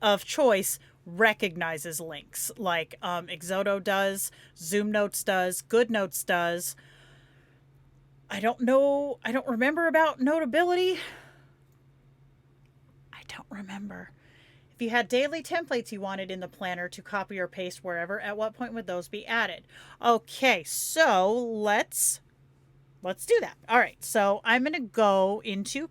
of choice recognizes links, like Exodo does, Zoom Notes does, Goodnotes does. I don't know. I don't remember about Notability. I don't remember. If you had daily templates you wanted in the planner to copy or paste wherever, at what point would those be added? Okay, so let's do that. All right, so I'm going to go into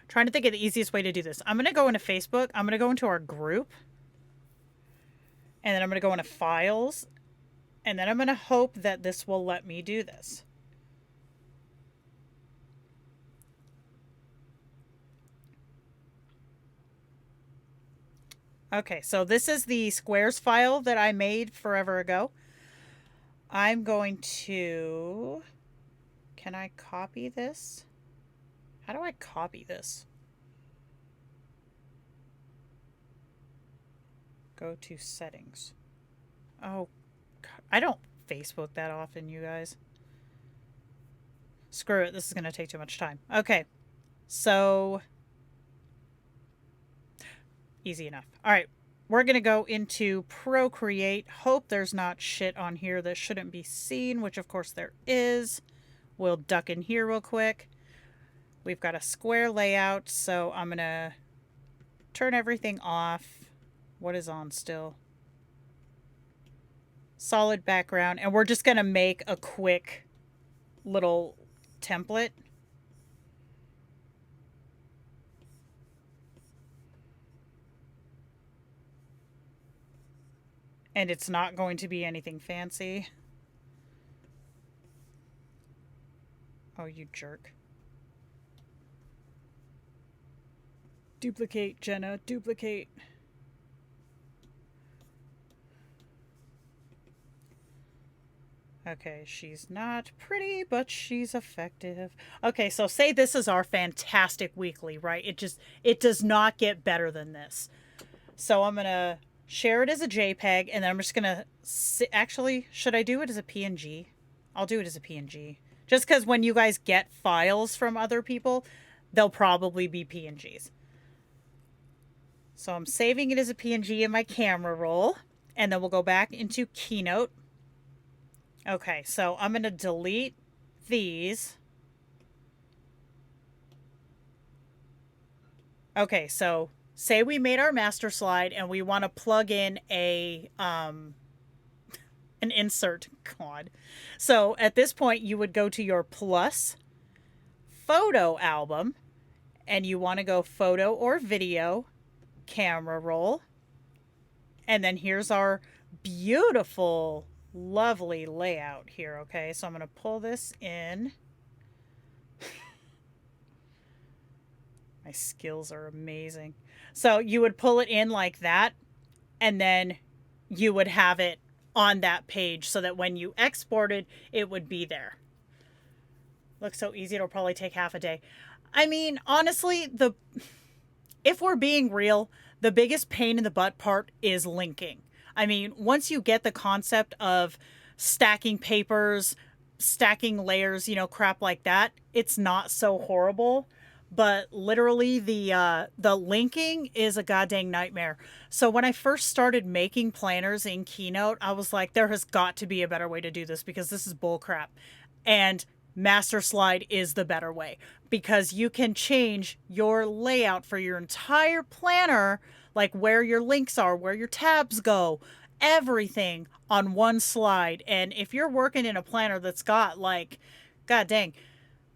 trying to think of the easiest way to do this. I'm going to go into Facebook. I'm going to go into our group. And then I'm going to go into files. And then I'm going to hope that this will let me do this. Okay, so this is the squares file that I made forever ago. I'm going to... Can I copy this? How do I copy this? Go to settings. Oh, God. I don't Facebook that often, you guys. Screw it. This is going to take too much time. Okay. So, easy enough. All right. We're going to go into Procreate. Hope there's not shit on here that shouldn't be seen, which of course there is. We'll duck in here real quick. We've got a square layout, so I'm going to turn everything off. What is on still? Solid background. And we're just going to make a quick little template. And it's not going to be anything fancy. Oh, you jerk. Duplicate, Jenna, duplicate. Okay, she's not pretty, but she's effective. Okay, so say this is our fantastic weekly, right? It does not get better than this. So I'm going to share it as a JPEG, and then I'm just going to... Actually, should I do it as a PNG? I'll do it as a PNG. Just because when you guys get files from other people, they'll probably be PNGs. So I'm saving it as a PNG in my camera roll, and then we'll go back into Keynote. Okay, so I'm going to delete these. Okay, so say we made our master slide and we want to plug in an insert. God. So at this point, you would go to your plus photo album, and you want to go photo or video, camera roll. And then here's our beautiful, lovely layout here. Okay, so I'm going to pull this in. My skills are amazing. So you would pull it in like that, and then you would have it on that page so that when you exported, it would be there. Looks so easy, it'll probably take half a day. I mean, honestly, if we're being real, the biggest pain in the butt part is linking. I mean, once you get the concept of stacking papers, stacking layers, you know, crap like that, it's not so horrible. But literally the linking is a goddamn nightmare. So when I first started making planners in Keynote, I was like, there has got to be a better way to do this because this is bullcrap. And Master Slide is the better way because you can change your layout for your entire planner, like where your links are, where your tabs go, everything on one slide. And if you're working in a planner that's got like, god dang,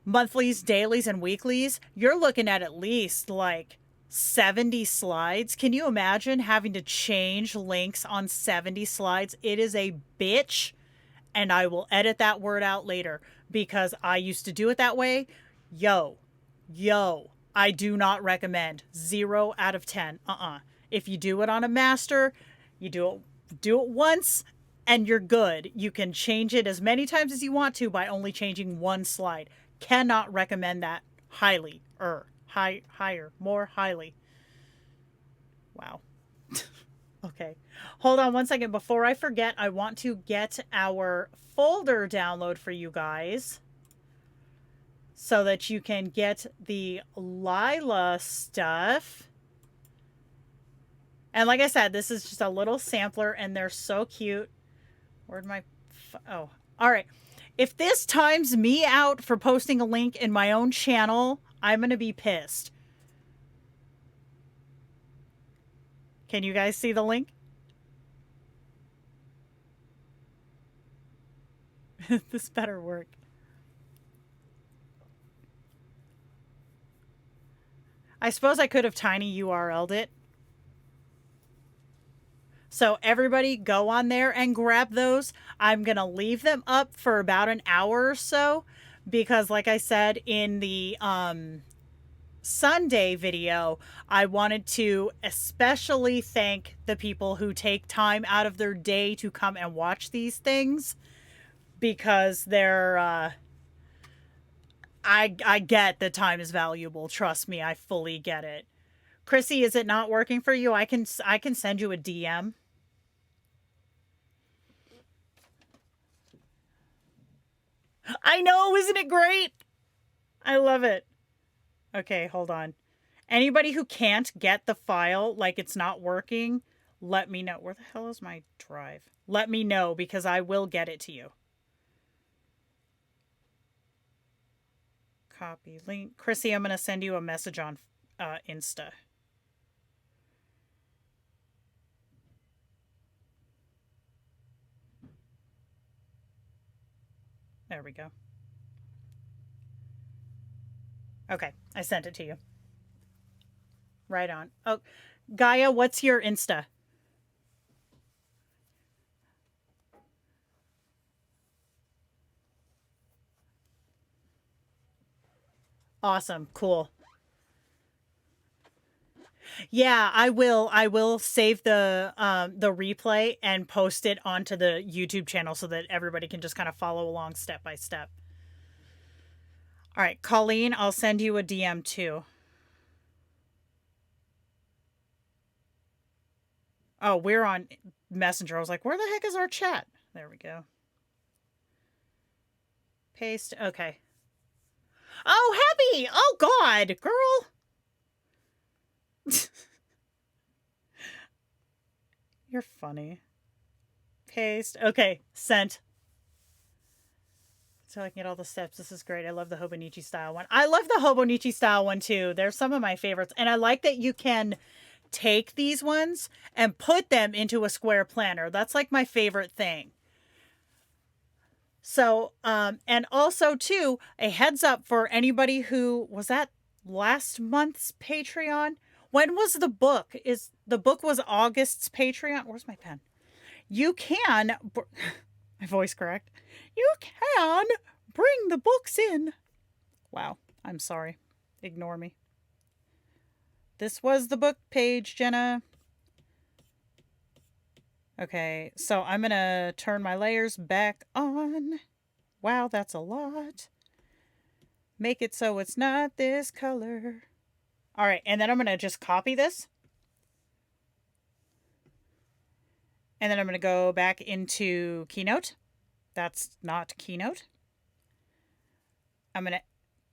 monthlies, dailies, and weeklies, you're looking at least like 70 slides. Can you imagine having to change links on 70 slides? It is a bitch, and I will edit that word out later because I used to do it that way. Yo, I do not recommend. 0 out of 10. If you do it on a master, you do it once, and you're good. You can change it as many times as you want to by only changing one slide. Cannot recommend that highly. More highly. Wow. Okay. Hold on one second. Before I forget, I want to get our folder download for you guys so that you can get the Lila stuff. And like I said, this is just a little sampler, and they're so cute. Where'd my... Oh, all right. If this times me out for posting a link in my own channel, I'm going to be pissed. Can you guys see the link? This better work. I suppose I could have tiny URL'd it. So everybody go on there and grab those. I'm going to leave them up for about an hour or so because like I said in the Sunday video, I wanted to especially thank the people who take time out of their day to come and watch these things because they're I get that time is valuable. Trust me, I fully get it. Chrissy, is it not working for you? I can send you a DM. I know, isn't it great? I love it. Okay, hold on. Anybody who can't get the file, like it's not working, let me know. Where the hell is my drive? Let me know because I will get it to you. Copy link. Chrissy, I'm going to send you a message on Insta. There we go. Okay, I sent it to you. Right on. Oh, Gaia, what's your Insta? Awesome. Cool. Yeah, I will. I will save the replay and post it onto the YouTube channel so that everybody can just kind of follow along step by step. All right, Colleen, I'll send you a DM too. Oh, we're on Messenger. I was like, where the heck is our chat? There we go. Paste. Okay. Oh, happy! Oh, God, girl. You're funny. Paste. Okay, sent. So I can get all the steps. This is great. I love the Hobonichi style one. I love the Hobonichi style one too. They're some of my favorites. And I like that you can take these ones and put them into a square planner. That's like my favorite thing. So, and also too, a heads up for anybody who was that last month's Patreon. When was the book? The book was August's Patreon? Where's my pen? You can, my voice correct? You can bring the books in. Wow, I'm sorry. Ignore me. This was the book page, Jenna. Okay, so I'm going to turn my layers back on. Wow, that's a lot. Make it so it's not this color. All right, and then I'm going to just copy this. And then I'm going to go back into Keynote. That's not Keynote. I'm going to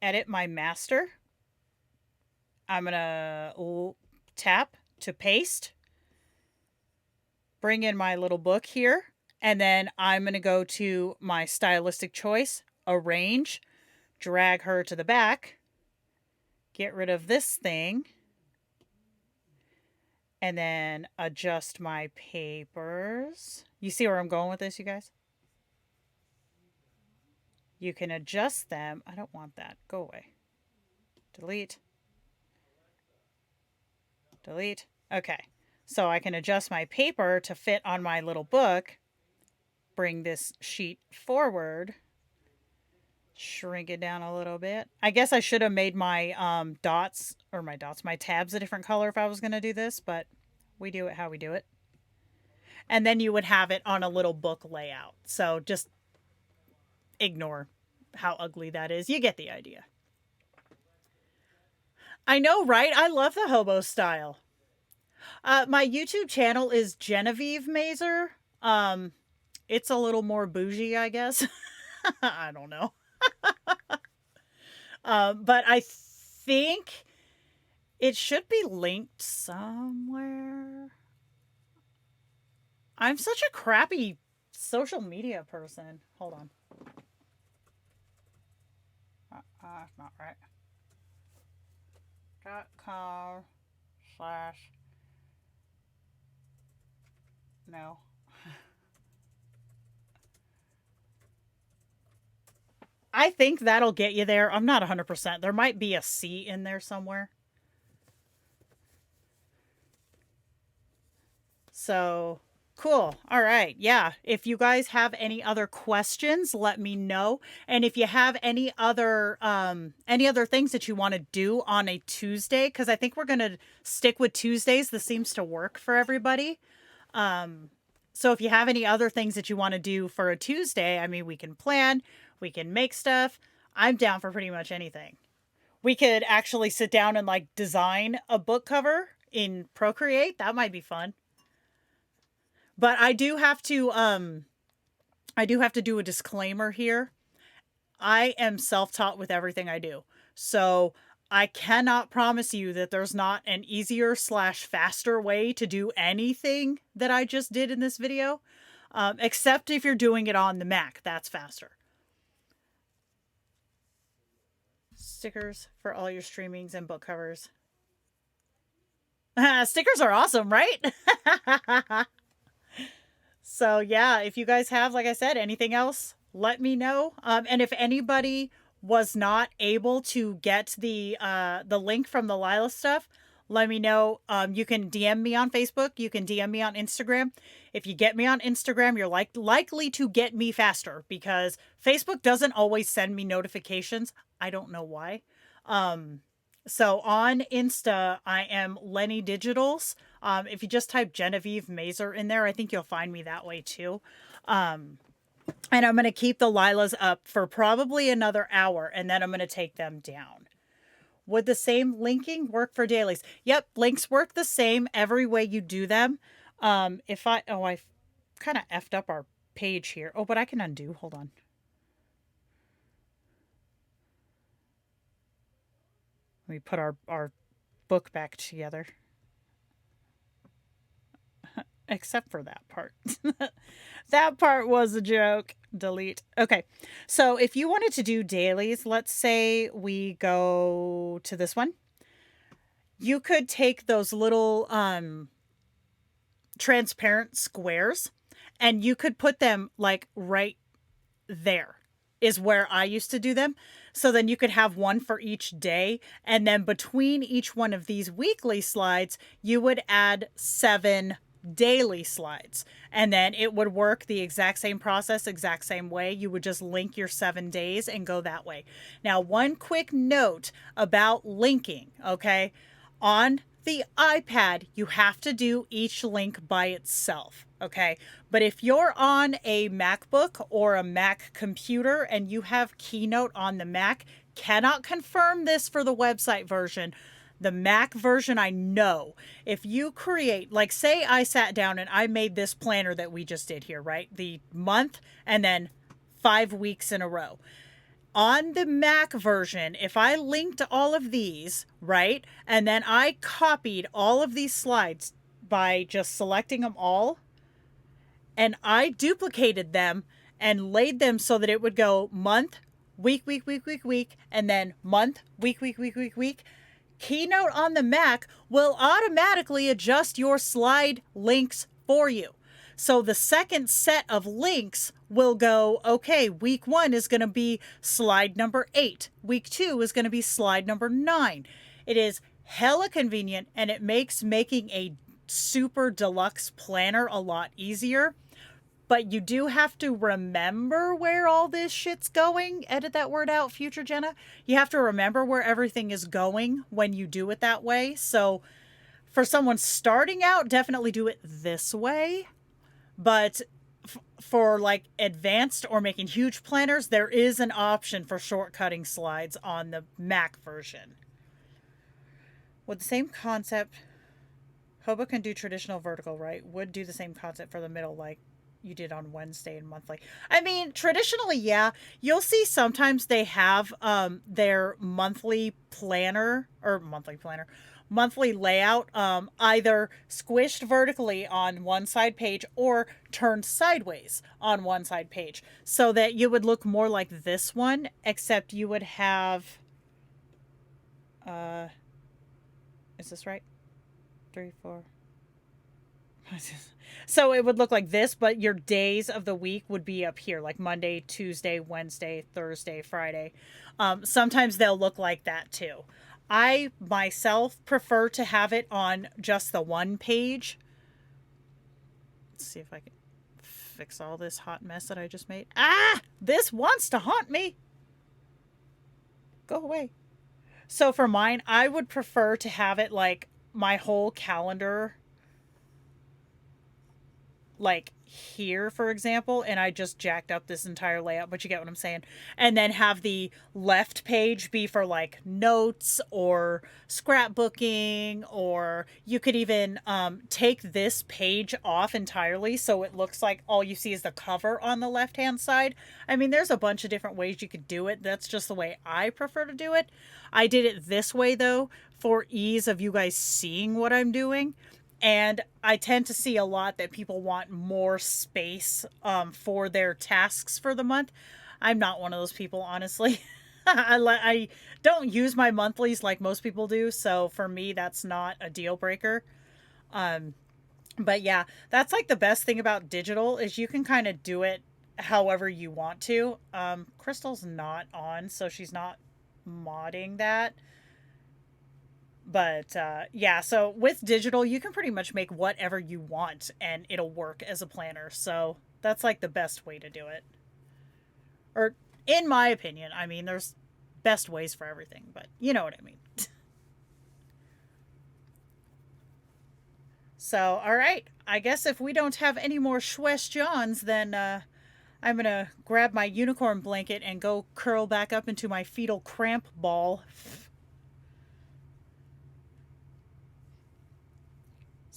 edit my master. I'm going to tap to paste. Bring in my little book here. And then I'm going to go to my stylistic choice, arrange, drag her to the back, get rid of this thing, and then adjust my papers. You see where I'm going with this, you guys? You can adjust them. I don't want that. Go away. Delete. Delete. Okay. So I can adjust my paper to fit on my little book. Bring this sheet forward. Shrink it down a little bit. I guess I should have made my my tabs a different color if I was going to do this, but we do it how we do it. And then you would have it on a little book layout. So just ignore how ugly that is. You get the idea. I know, right? I love the hobo style. My YouTube channel is Genevieve Mazer. It's a little more bougie, I guess. I don't know. But I think it should be linked somewhere. I'm such a crappy social media person. Hold on. Not right. .com/ No. I think that'll get you there. I'm not 100%. There might be a C in there somewhere. So cool. All right. Yeah. If you guys have any other questions, let me know. And if you have any other things that you want to do on a Tuesday, because I think we're gonna stick with Tuesdays. This seems to work for everybody. So if you have any other things that you want to do for a Tuesday, I mean, we can plan, we can make stuff. I'm down for pretty much anything. We could actually sit down and like design a book cover in Procreate. That might be fun. But I do have to do a disclaimer here. I am self-taught with everything I do. So I cannot promise you that there's not an easier slash faster way to do anything that I just did in this video. Except if you're doing it on the Mac, that's faster. Stickers for all your streamings and book covers. Stickers are awesome, right? So yeah, if you guys have, like I said, anything else, let me know. And if anybody was not able to get the link from the Lila stuff, let me know. You can DM me on Facebook. You can DM me on Instagram. If you get me on Instagram, you're likely to get me faster because Facebook doesn't always send me notifications. I don't know why. So on Insta, I am Lenny Digitals. If you just type Genevieve Mazer in there, I think you'll find me that way too. And I'm going to keep the Lilas up for probably another hour, and then I'm going to take them down. Would the same linking work for dailies? Yep, links work the same every way you do them. I kind of effed up our page here. Oh, but I can undo. Hold on. Let me put our book back together. Except for that part. That part was a joke. Delete. Okay. So if you wanted to do dailies, let's say we go to this one. You could take those little transparent squares and you could put them like right there is where I used to do them. So then you could have one for each day. And then between each one of these weekly slides, you would add 7 daily slides. And then it would work the exact same process, exact same way. You would just link your 7 days and go that way. Now, one quick note about linking, okay? On the iPad, you have to do each link by itself, okay? But if you're on a MacBook or a Mac computer and you have Keynote on the Mac, cannot confirm this for the website version. The Mac version, I know. If you create, like say I sat down and I made this planner that we just did here, right? The month and then 5 weeks in a row. On the Mac version, if I linked all of these, right, and then I copied all of these slides by just selecting them all, and I duplicated them and laid them so that it would go month, week, and then month, week, week, Keynote on the Mac will automatically adjust your slide links for you. So the second set of links will go, okay, week 1 is going to be slide number 8. Week 2 is going to be slide number 9. It is hella convenient and it makes making a super deluxe planner a lot easier. But you do have to remember where all this shit's going. Edit that word out, future Jenna. You have to remember where everything is going when you do it that way. So for someone starting out, definitely do it this way. But for like advanced or making huge planners, there is an option for shortcutting slides on the Mac version. With the same concept, Hobo can do traditional vertical, right? Would do the same concept for the middle, like you did on Wednesday and monthly. I mean, traditionally, yeah. You'll see sometimes they have their monthly planner or monthly layout either squished vertically on one side page or turned sideways on one side page so that you would look more like this one, except you would have is this right? 3, 4. So it would look like this, but your days of the week would be up here, like Monday, Tuesday, Wednesday, Thursday, Friday. Sometimes they'll look like that too. I myself prefer to have it on just the one page. Let's see if I can fix all this hot mess that I just made. Ah! This wants to haunt me! Go away. So for mine, I would prefer to have it like my whole calendar like here, for example, and I just jacked up this entire layout, but you get what I'm saying. And then have the left page be for like notes or scrapbooking, or you could even take this page off entirely so it looks like all you see is the cover on the left hand side. I mean, there's a bunch of different ways you could do it. That's just the way I prefer to do it. I did it this way though for ease of you guys seeing what I'm doing. And I tend to see a lot that people want more space for their tasks for the month. I'm not one of those people, honestly. I don't use my monthlies like most people do, so for me, that's not a deal breaker. But yeah, that's like the best thing about digital is you can kind of do it however you want to. Crystal's not on, so she's not modding that. But yeah, so with digital, you can pretty much make whatever you want and it'll work as a planner. So that's like the best way to do it. Or in my opinion, I mean, there's best ways for everything, but you know what I mean. So, all right. I guess if we don't have any more questions, then I'm going to grab my unicorn blanket and go curl back up into my fetal cramp ball.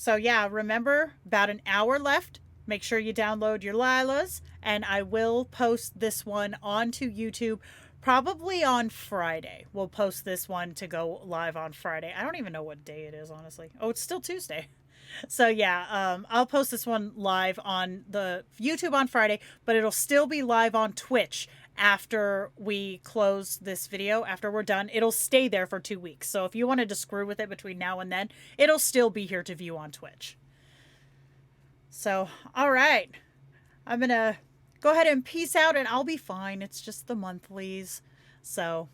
So yeah, remember, about an hour left. Make sure you download your Lilas, and I will post this one onto YouTube probably on Friday. We'll post this one to go live on Friday. I don't even know what day it is, honestly. Oh, it's still Tuesday. So yeah, I'll post this one live on the YouTube on Friday, but it'll still be live on Twitch after we close this video. After we're done, it'll stay there for 2 weeks. So if you wanted to screw with it between now and then, it'll still be here to view on Twitch. So, all right. I'm going to go ahead and peace out, and I'll be fine. It's just the monthlies. So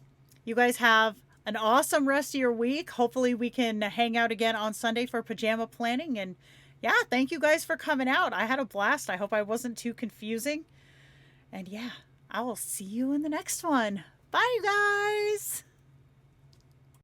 you guys have an awesome rest of your week. Hopefully we can hang out again on Sunday for pajama planning. And yeah, thank you guys for coming out. I had a blast. I hope I wasn't too confusing. And yeah, I will see you in the next one. Bye, you guys.